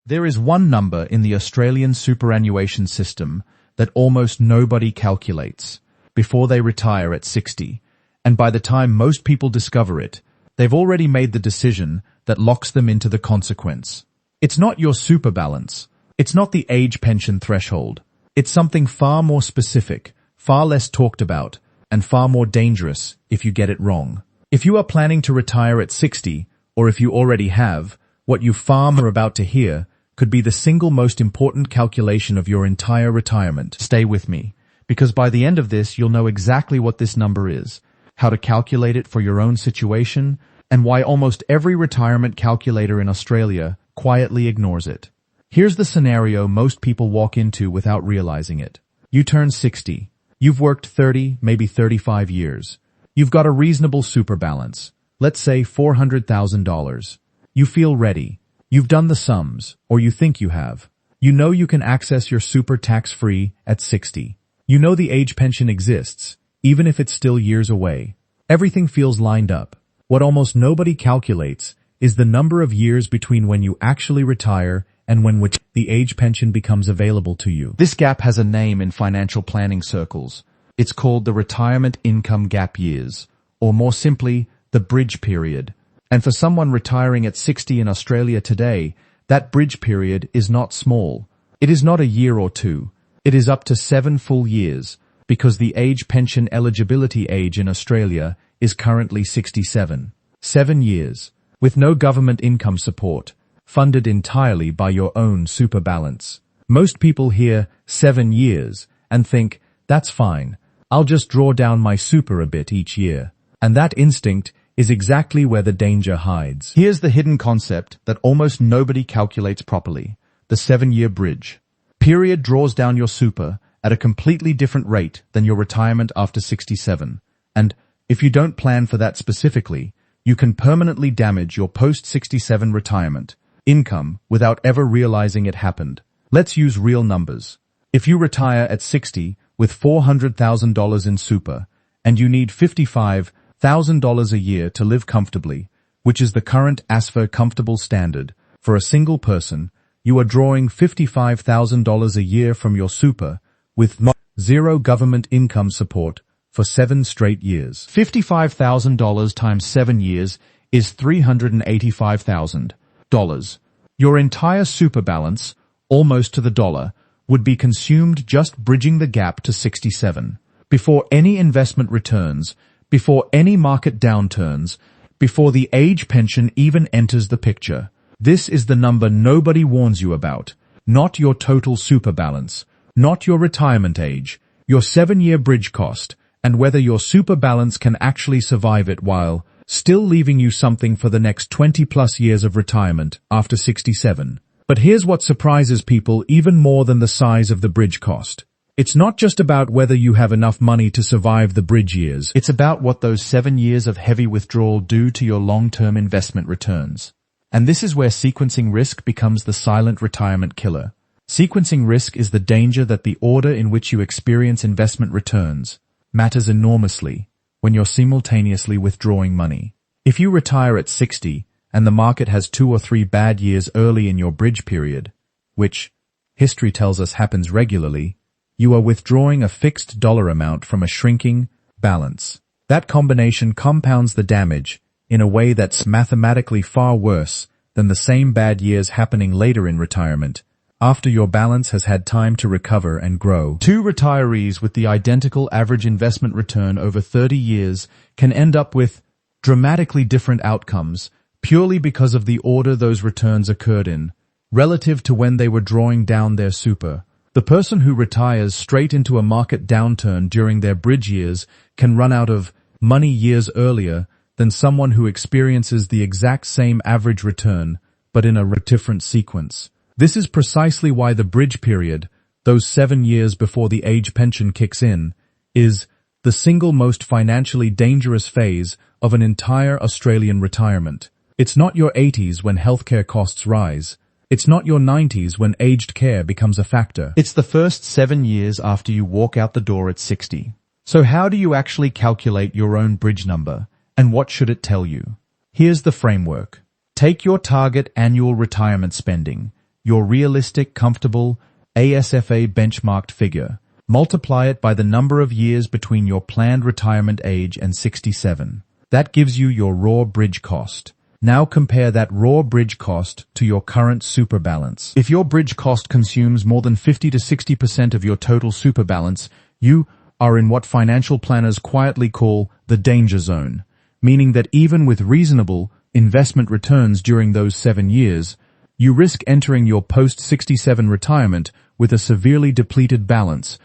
There is one number in the Australian superannuation system that almost nobody calculates before they retire at 60, and by the time most people discover it, they've already made the decision that locks them into the consequence. It's not your super balance. It's not the age pension threshold. It's something far more specific, far less talked about, and far more dangerous if you get it wrong. If you are planning to retire at 60, or if you already have, what you are about to hear could be the single most important calculation of your entire retirement. Stay with me, because by the end of this you'll know exactly what this number is, how to calculate it for your own situation, and why almost every retirement calculator in Australia quietly ignores it. Here's the scenario most people walk into without realizing it. You turn 60. You've worked 30, maybe 35 years. You've got a reasonable super balance, let's say $400,000. You feel ready. You've done the sums, or you think you have. You know you can access your super tax-free at 60. You know the age pension exists, even if it's still years away. Everything feels lined up. What almost nobody calculates is the number of years between when you actually retire and when the age pension becomes available to you. This gap has a name in financial planning circles. It's called the retirement income gap years, or more simply, the bridge period. And for someone retiring at 60 in Australia today, that bridge period is not small. It is not a year or two. It is up to 7 full years, because the age pension eligibility age in Australia is currently 67. 7 years, with no government income support, funded entirely by your own super balance. Most people hear 7 years and think, that's fine, I'll just draw down my super a bit each year. And that instinct is exactly where the danger hides. Here's the hidden concept that almost nobody calculates properly: the 7-year bridge. Period draws down your super at a completely different rate than your retirement after 67. And if you don't plan for that specifically, you can permanently damage your post-67 retirement income without ever realizing it happened. Let's use real numbers. If you retire at 60 with $400,000 in super, and you need $55,000 a year to live comfortably, which is the current ASFA comfortable standard for a single person, you are drawing $55,000 a year from your super with zero government income support for 7 straight years. $55,000 times 7 years is $385,000. Your entire super balance, almost to the dollar, would be consumed just bridging the gap to 67. Before any investment returns, before any market downturns, before the age pension even enters the picture. This is the number nobody warns you about. Not your total super balance, not your retirement age, your 7-year bridge cost, and whether your super balance can actually survive it while still leaving you something for the next 20-plus years of retirement after 67. But here's what surprises people even more than the size of the bridge cost. It's not just about whether you have enough money to survive the bridge years. It's about what those 7 years of heavy withdrawal do to your long-term investment returns. And this is where sequencing risk becomes the silent retirement killer. Sequencing risk is the danger that the order in which you experience investment returns matters enormously when you're simultaneously withdrawing money. If you retire at 60 and the market has 2 or 3 bad years early in your bridge period, which history tells us happens regularly, you are withdrawing a fixed dollar amount from a shrinking balance. That combination compounds the damage in a way that's mathematically far worse than the same bad years happening later in retirement, after your balance has had time to recover and grow. 2 retirees with the identical average investment return over 30 years can end up with dramatically different outcomes purely because of the order those returns occurred in, relative to when they were drawing down their super. The person who retires straight into a market downturn during their bridge years can run out of money years earlier than someone who experiences the exact same average return, but in a different sequence. This is precisely why the bridge period, those 7 years before the age pension kicks in, is the single most financially dangerous phase of an entire Australian retirement. It's not your 80s when healthcare costs rise. It's not your 90s when aged care becomes a factor. It's the first 7 years after you walk out the door at 60. So how do you actually calculate your own bridge number, and what should it tell you? Here's the framework. Take your target annual retirement spending, your realistic, comfortable, ASFA benchmarked figure. Multiply it by the number of years between your planned retirement age and 67. That gives you your raw bridge cost. Now compare that raw bridge cost to your current super balance. If your bridge cost consumes more than 50 to 60% of your total super balance, you are in what financial planners quietly call the danger zone, meaning that even with reasonable investment returns during those 7 years, you risk entering your post-67 retirement with a severely depleted balance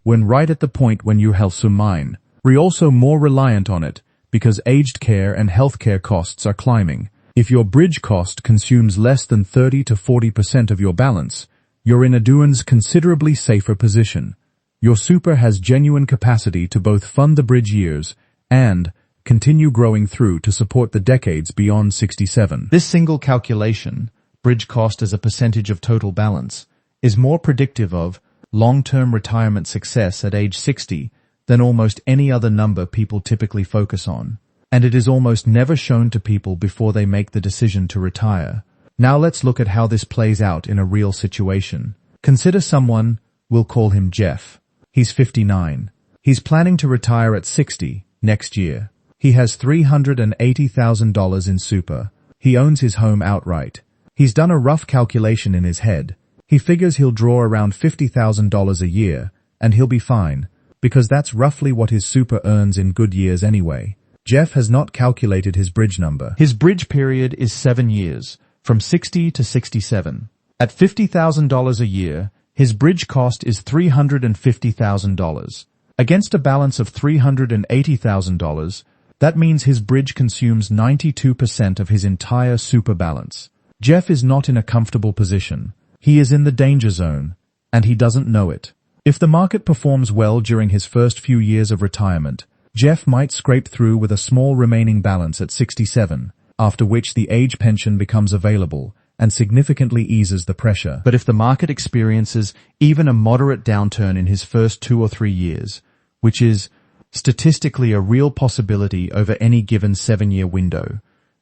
when right at the point when you are also more reliant on it because aged care and healthcare costs are climbing. If your bridge cost consumes less than 30 to 40% of your balance, you're in a considerably safer position. Your super has genuine capacity to both fund the bridge years and continue growing through to support the decades beyond 67. This single calculation, bridge cost as a percentage of total balance, is more predictive of long-term retirement success at age 60 than almost any other number people typically focus on, and it is almost never shown to people before they make the decision to retire. Now let's look at how this plays out in a real situation. Consider someone, we'll call him Geoff. He's 59. He's planning to retire at 60 next year. He has $380,000 in super. He owns his home outright. He's done a rough calculation in his head. He figures he'll draw around $50,000 a year, and he'll be fine, because that's roughly what his super earns in good years anyway. Geoff has not calculated his bridge number. His bridge period is 7 years, from 60 to 67. At $50,000 a year, his bridge cost is $350,000. Against a balance of $380,000, that means his bridge consumes 92% of his entire super balance. Geoff is not in a comfortable position. He is in the danger zone, and he doesn't know it. If the market performs well during his first few years of retirement, Geoff might scrape through with a small remaining balance at 67, after which the age pension becomes available and significantly eases the pressure. But if the market experiences even a moderate downturn in his first 2 or 3 years, which is statistically a real possibility over any given 7-year window,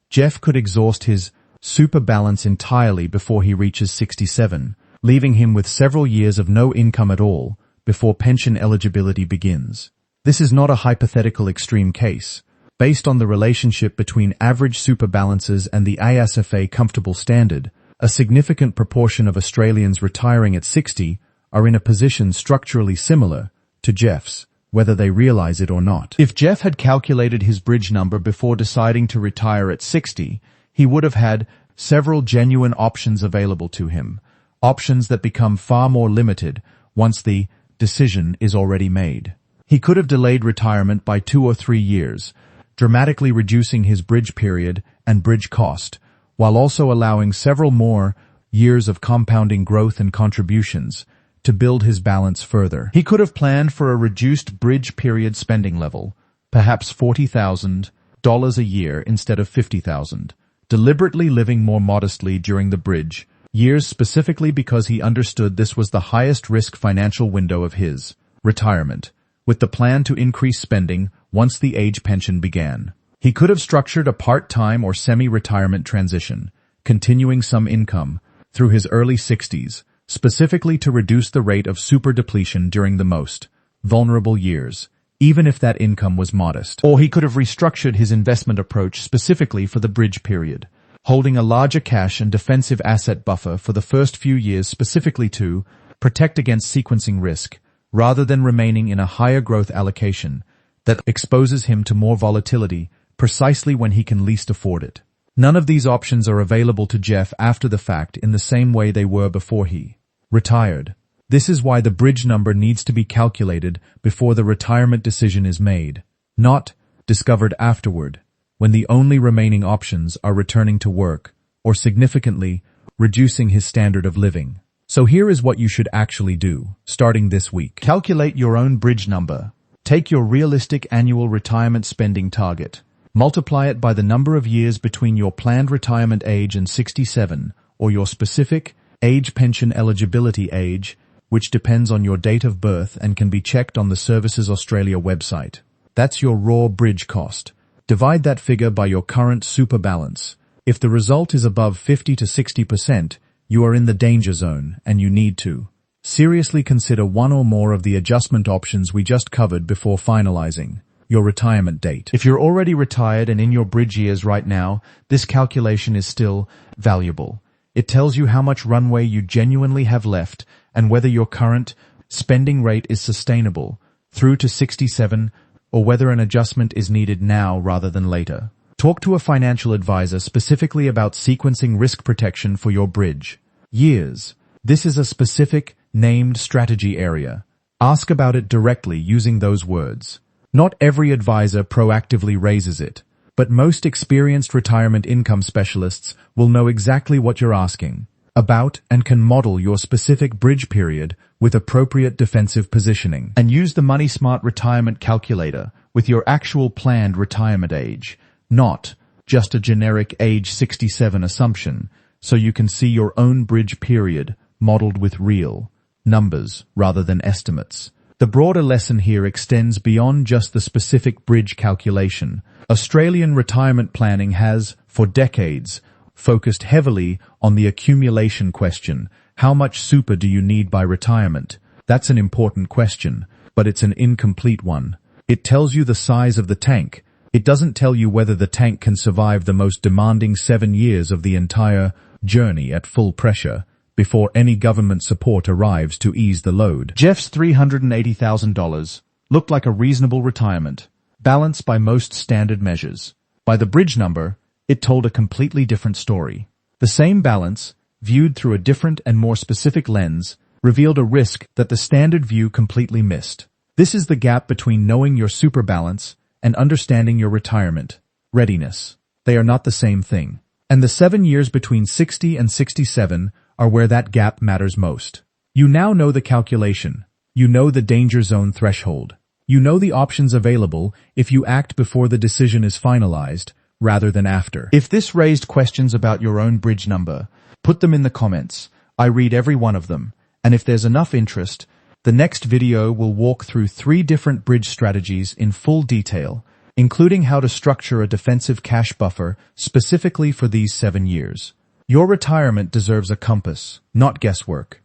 Geoff could exhaust his super balance entirely before he reaches 67, leaving him with several years of no income at all before pension eligibility begins. This is not a hypothetical extreme case. Based on the relationship between average super balances and the ASFA comfortable standard, a significant proportion of Australians retiring at 60 are in a position structurally similar to Geoff's, whether they realize it or not. If Geoff had calculated his bridge number before deciding to retire at 60, he would have had several genuine options available to him, options that become far more limited once the decision is already made. He could have delayed retirement by 2 or 3 years, dramatically reducing his bridge period and bridge cost, while also allowing several more years of compounding growth and contributions to build his balance further. He could have planned for a reduced bridge period spending level, perhaps $40,000 a year instead of $50,000, deliberately living more modestly during the bridge years specifically because he understood this was the highest risk financial window of his retirement, with the plan to increase spending once the age pension began. He could have structured a part-time or semi-retirement transition, continuing some income through his early 60s, specifically to reduce the rate of super depletion during the most vulnerable years, even if that income was modest. Or he could have restructured his investment approach specifically for the bridge period, holding a larger cash and defensive asset buffer for the first few years specifically to protect against sequencing risk, rather than remaining in a higher growth allocation that exposes him to more volatility precisely when he can least afford it. None of these options are available to Geoff after the fact in the same way they were before he retired. This is why the bridge number needs to be calculated before the retirement decision is made, not discovered afterward, when the only remaining options are returning to work or significantly reducing his standard of living. So here is what you should actually do, starting this week. Calculate your own bridge number. Take your realistic annual retirement spending target. Multiply it by the number of years between your planned retirement age and 67, or your specific age pension eligibility age, which depends on your date of birth and can be checked on the Services Australia website. That's your raw bridge cost. Divide that figure by your current super balance. If the result is above 50 to 60%, you are in the danger zone and you need to seriously consider one or more of the adjustment options we just covered before finalizing your retirement date. If you're already retired and in your bridge years right now, this calculation is still valuable. It tells you how much runway you genuinely have left and whether your current spending rate is sustainable through to 67 or whether an adjustment is needed now rather than later. Talk to a financial advisor specifically about sequencing risk protection for your bridge years. This is a specific, named strategy area. Ask about it directly using those words. Not every advisor proactively raises it, but most experienced retirement income specialists will know exactly what you're asking about and can model your specific bridge period with appropriate defensive positioning. And use the Money Smart retirement calculator with your actual planned retirement age, not just a generic age 67 assumption, so you can see your own bridge period modeled with real numbers rather than estimates. The broader lesson here extends beyond just the specific bridge calculation. Australian retirement planning has, for decades, focused heavily on the accumulation question. How much super do you need by retirement? That's an important question, but it's an incomplete one. It tells you the size of the tank. It doesn't tell you whether the tank can survive the most demanding 7 years of the entire journey at full pressure before any government support arrives to ease the load. Geoff's $380,000 looked like a reasonable retirement, balanced by most standard measures. By the bridge number, it told a completely different story. The same balance, viewed through a different and more specific lens, revealed a risk that the standard view completely missed. This is the gap between knowing your super balance and understanding your retirement readiness. They are not the same thing. And the 7 years between 60 and 67 are where that gap matters most. You now know the calculation. You know the danger zone threshold. You know the options available if you act before the decision is finalized, rather than after. If this raised questions about your own bridge number, put them in the comments. I read every one of them. And if there's enough interest, the next video will walk through 3 different bridge strategies in full detail, including how to structure a defensive cash buffer specifically for these 7 years. Your retirement deserves a compass, not guesswork.